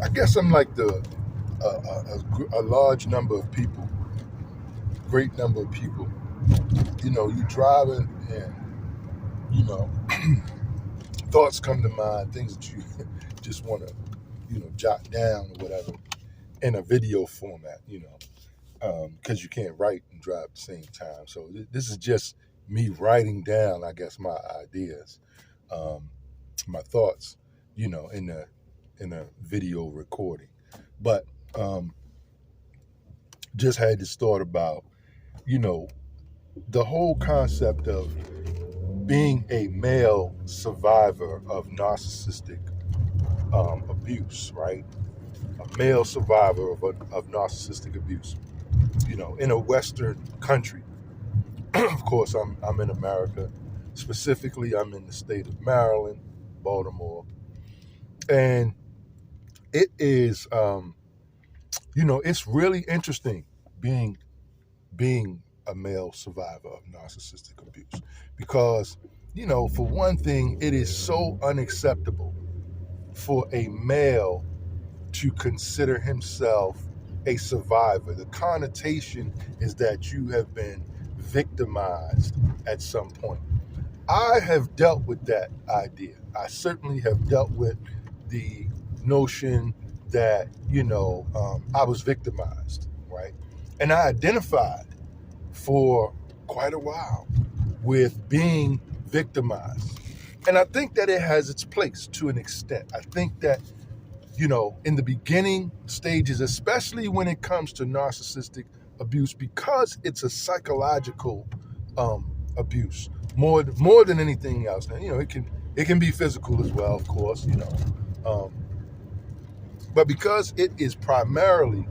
I guess I'm like a large number of people, great number of people. You driving and you know thoughts come to mind, things that you just want to jot down or whatever in a video format. Because you can't write and drive at the same time. So this is just me writing down, I guess, my ideas, um, my thoughts, in a video recording. But um, just had this thought about, you know, the whole concept of being a male survivor of narcissistic abuse, right? A male survivor of narcissistic abuse, in a Western country. Of course, I'm in America. Specifically, I'm in the state of Maryland, Baltimore, and it is, it's really interesting being being a male survivor of narcissistic abuse because, for one thing, it is so unacceptable for a male to consider himself a survivor. The connotation is that you have been victimized at some point. I have dealt with that idea. I certainly have dealt with the notion that, I was victimized, right? And I identified for quite a while with being victimized. And I think that it has its place to an extent. I think that, in the beginning stages, especially when it comes to narcissistic abuse, because it's a psychological abuse more than anything else. Now, it can be physical as well, of course, um, but because it is primarily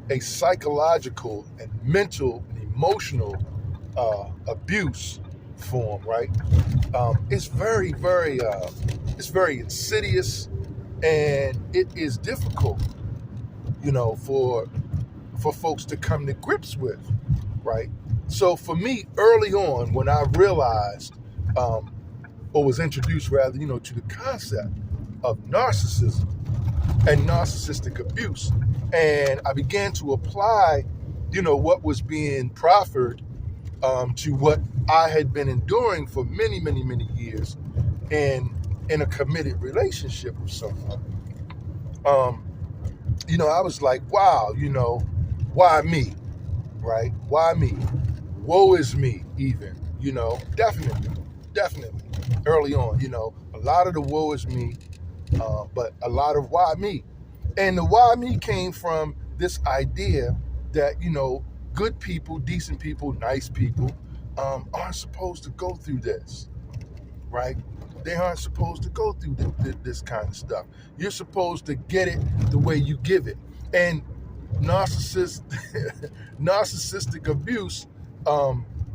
a psychological and mental and emotional abuse form, right? It's very, very, it's very insidious, and it is difficult, for folks to come to grips with, right? So for me, early on, when I realized, or was introduced rather, to the concept of narcissism and narcissistic abuse, and I began to apply, what was being proffered to what I had been enduring for many, many, many years in a committed relationship with someone. I was like, wow, why me, right? Why me? Woe is me, even, definitely, early on, a lot of the woe is me, but a lot of why me. And the why me came from this idea that, good people, decent people, nice people aren't supposed to go through this, right? They aren't supposed to go through this kind of stuff. You're supposed to get it the way you give it. And narcissistic abuse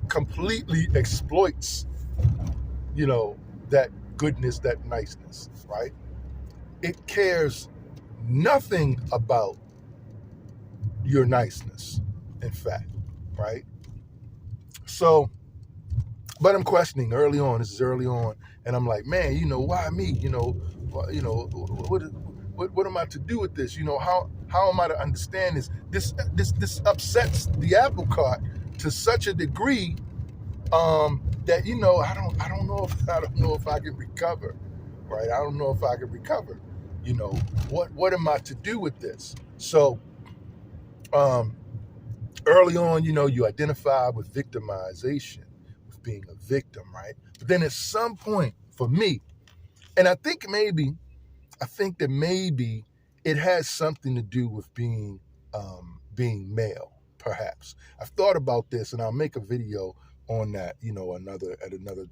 completely exploits, that goodness, that niceness, right? It cares nothing about your niceness, in fact, right? So, but I'm questioning early on. This is early on, and I'm like, man, why me? What am I to do with this? How am I to understand this? This upsets the apple cart to such a degree that I don't know if I can recover, right? I don't know if I can recover. What am I to do with this? So early on, you identify with victimization, with being a victim, right? But then at some point, for me, and I think that maybe it has something to do with being male, perhaps. I've thought about this, and I'll make a video on that, at another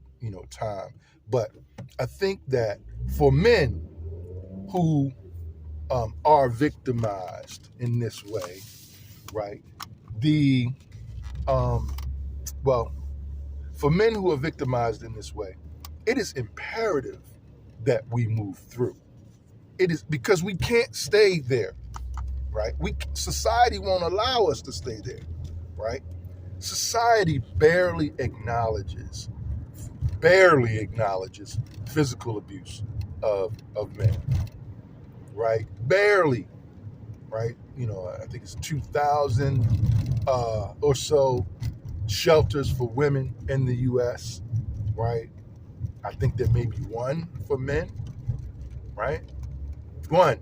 time. But I think that for men who are victimized in this way, right? Well, for men who are victimized in this way, it is imperative that we move through. It is because we can't stay there, right? Society won't allow us to stay there, right? Society barely acknowledges physical abuse of men. right? Barely, right? I think it's 2,000 or so shelters for women in the U.S., right? I think there may be one for men, right? One.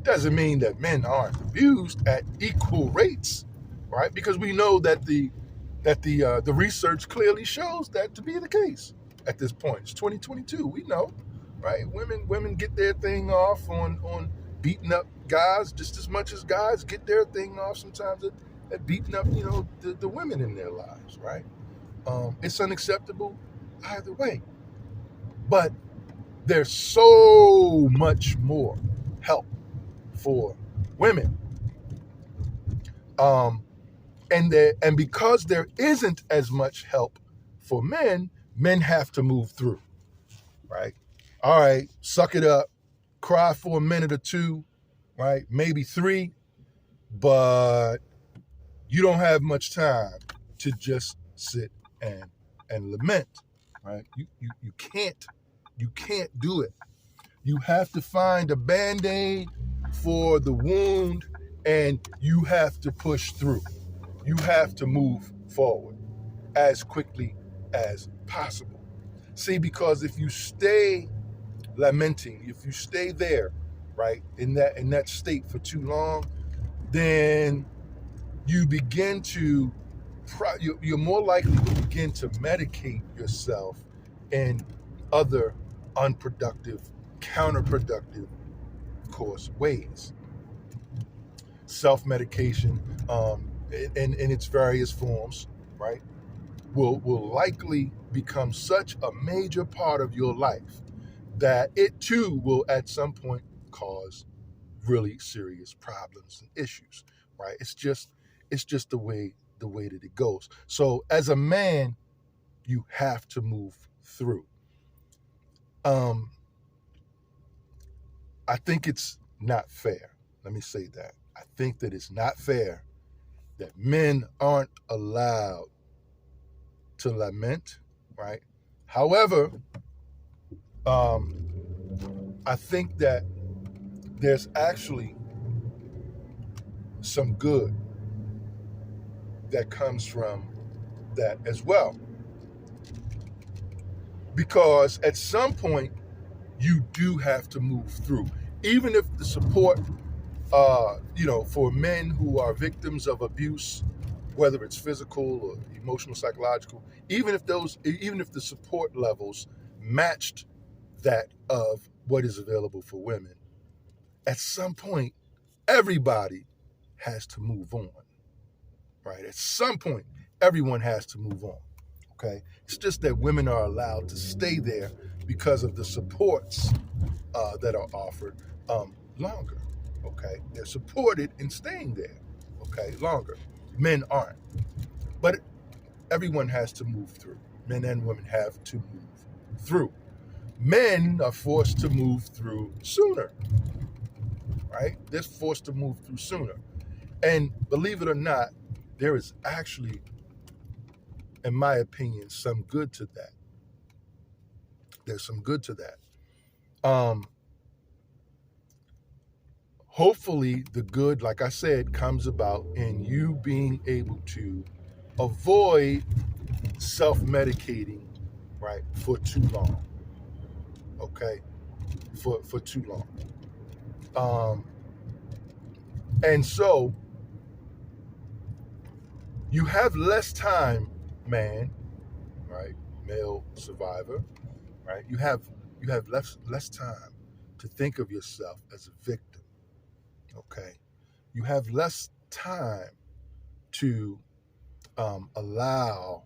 Doesn't mean that men aren't abused at equal rates, right? Because we know that the research clearly shows that to be the case at this point. It's 2022. We know, right? Women get their thing off on beating up guys just as much as guys get their thing off sometimes at beating up the women in their lives, right? It's unacceptable either way, but there's so much more help for women, and because there isn't as much help for men have to move through, right? All right, suck it up, cry for a minute or two, right? Maybe 3, but you don't have much time to just sit and lament, right? You can't do it. You have to find a Band-Aid for the wound, and you have to push through. You have to move forward as quickly as possible. See, because if you stay lamenting, if you stay there, right, in that state for too long, then you begin to, you're more likely to begin to medicate yourself in other unproductive, counterproductive, of course, ways. Self-medication, in its various forms, right, will likely become such a major part of your life that it too will at some point cause really serious problems and issues, right? It's just the way that it goes. So as a man, you have to move through. I think it's not fair. Let me say that. I think that it's not fair that men aren't allowed to lament, right? However, I think that there's actually some good that comes from that as well. Because at some point, you do have to move through. Even if the support, for men who are victims of abuse, whether it's physical or emotional, psychological, even if the support levels matched that of what is available for women, at some point, everybody has to move on, right? At some point, everyone has to move on, okay? It's just that women are allowed to stay there because of the supports that are offered longer, okay? They're supported in staying there, okay, longer. Men aren't. But everyone has to move through. Men and women have to move through. Men are forced to move through sooner, right? They're forced to move through sooner. And believe it or not, there is actually, in my opinion, some good to that. There's some good to that. Hopefully, the good, like I said, comes about in you being able to avoid self-medicating, right, for too long. Okay, for too long. And so you have less time, man, right? Male survivor, right? You have less time to think of yourself as a victim. Okay, you have less time to allow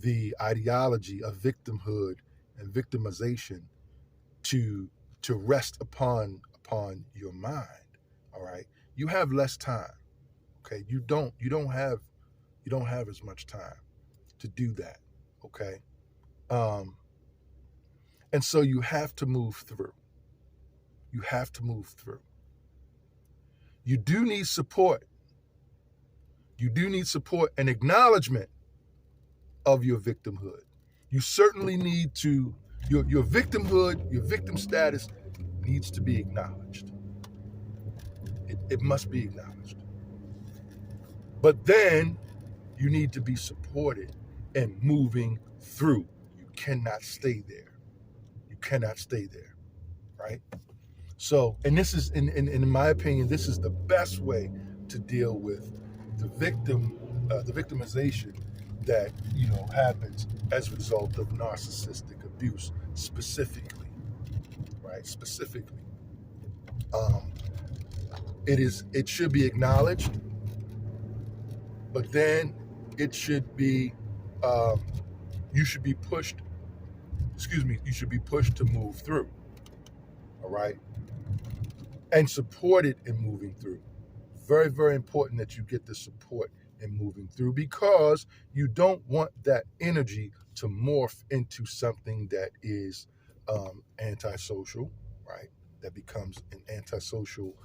the ideology of victimhood and victimization to rest upon your mind. All right, you have less time. Okay, you don't have as much time to do that. Okay, and so you have to move through. You have to move through. You do need support. You do need support and acknowledgement of your victimhood. You certainly need to, your victimhood, your victim status needs to be acknowledged. It must be acknowledged. But then you need to be supported and moving through. You cannot stay there. You cannot stay there, right? So, and this is, in my opinion, this is the best way to deal with the victimization that happens as a result of narcissistic abuse, specifically, right? Specifically, um, it should be acknowledged, but then it should be, um, you should be pushed. Excuse me. You should be pushed to move through. All right, and supported in moving through. Very, very important that you get the support in moving through, because you don't want that energy to morph into something that is antisocial, right? That becomes an antisocial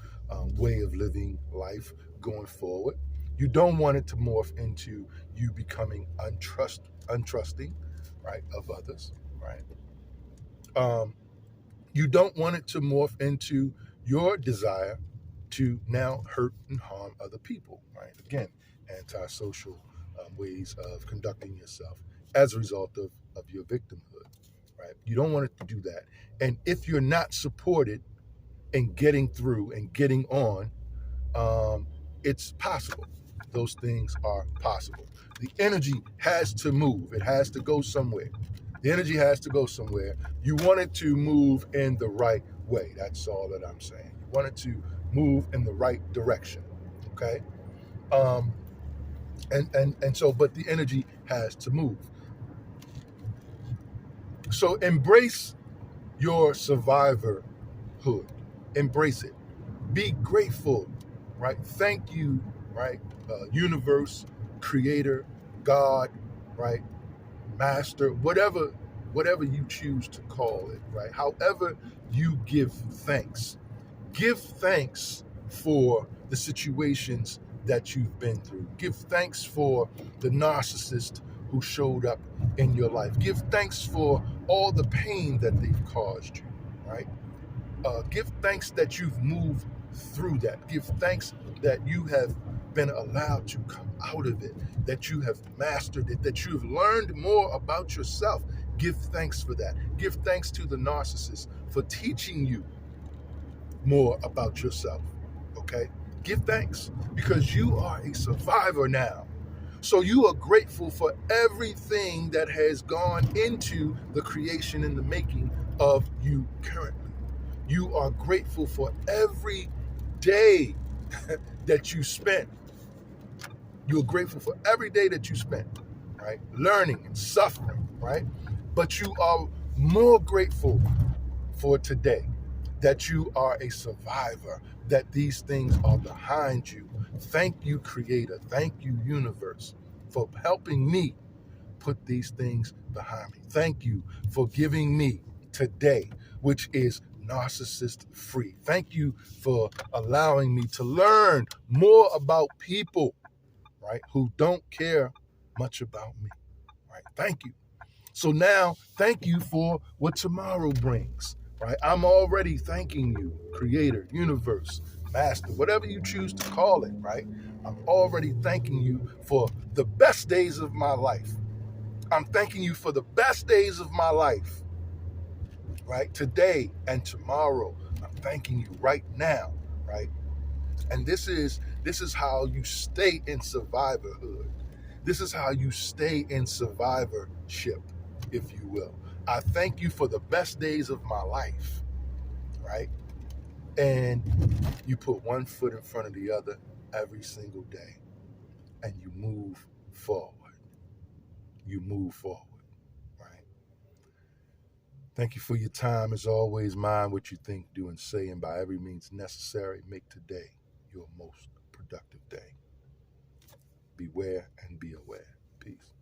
way of living life going forward. You don't want it to morph into you becoming untrusting, right, of others, right? You don't want it to morph into your desire to now hurt and harm other people, right? Again, antisocial ways of conducting yourself as a result of your victimhood, right? You don't want it to do that. And if you're not supported in getting through and getting on, it's possible. Those things are possible. The energy has to move. It has to go somewhere. The energy has to go somewhere. You want it to move in the right way. That's all that I'm saying. You want it to move in the right direction. Okay? And so, but the energy has to move. So embrace your survivorhood. Embrace it. Be grateful, right? Thank you, right? Universe, creator, God, right? Master, whatever you choose to call it, right? However you give thanks for the situations that you've been through. Give thanks for the narcissist who showed up in your life. Give thanks for all the pain that they've caused you, right? Give thanks that you've moved through that. Give thanks that you have been allowed to come out of it, that you have mastered it, that you've learned more about yourself. Give thanks for that. Give thanks to the narcissist for teaching you more about yourself, okay? Give thanks, because you are a survivor now. So you are grateful for everything that has gone into the creation and the making of you currently. You are grateful for every day that you spent. You're grateful for every day that you spent, right? Learning and suffering, right? But you are more grateful for today, that you are a survivor, that these things are behind you. Thank you, Creator. Thank you, Universe, for helping me put these things behind me. Thank you for giving me today, which is narcissist free. Thank you for allowing me to learn more about people, right, who don't care much about me, right? Thank you. So now, thank you for what tomorrow brings, right? I'm already thanking you, Creator, Universe, Master, whatever you choose to call it, right? I'm already thanking you for the best days of my life. I'm thanking you for the best days of my life, right? Today and tomorrow. I'm thanking you right now, right? And this is how you stay in survivorhood. This is how you stay in survivorship, if you will. I thank you for the best days of my life, right? And you put one foot in front of the other every single day, and you move forward. You move forward, right? Thank you for your time. As always, mind what you think, do, and say, and by every means necessary, make today your most productive day. Beware and be aware. Peace.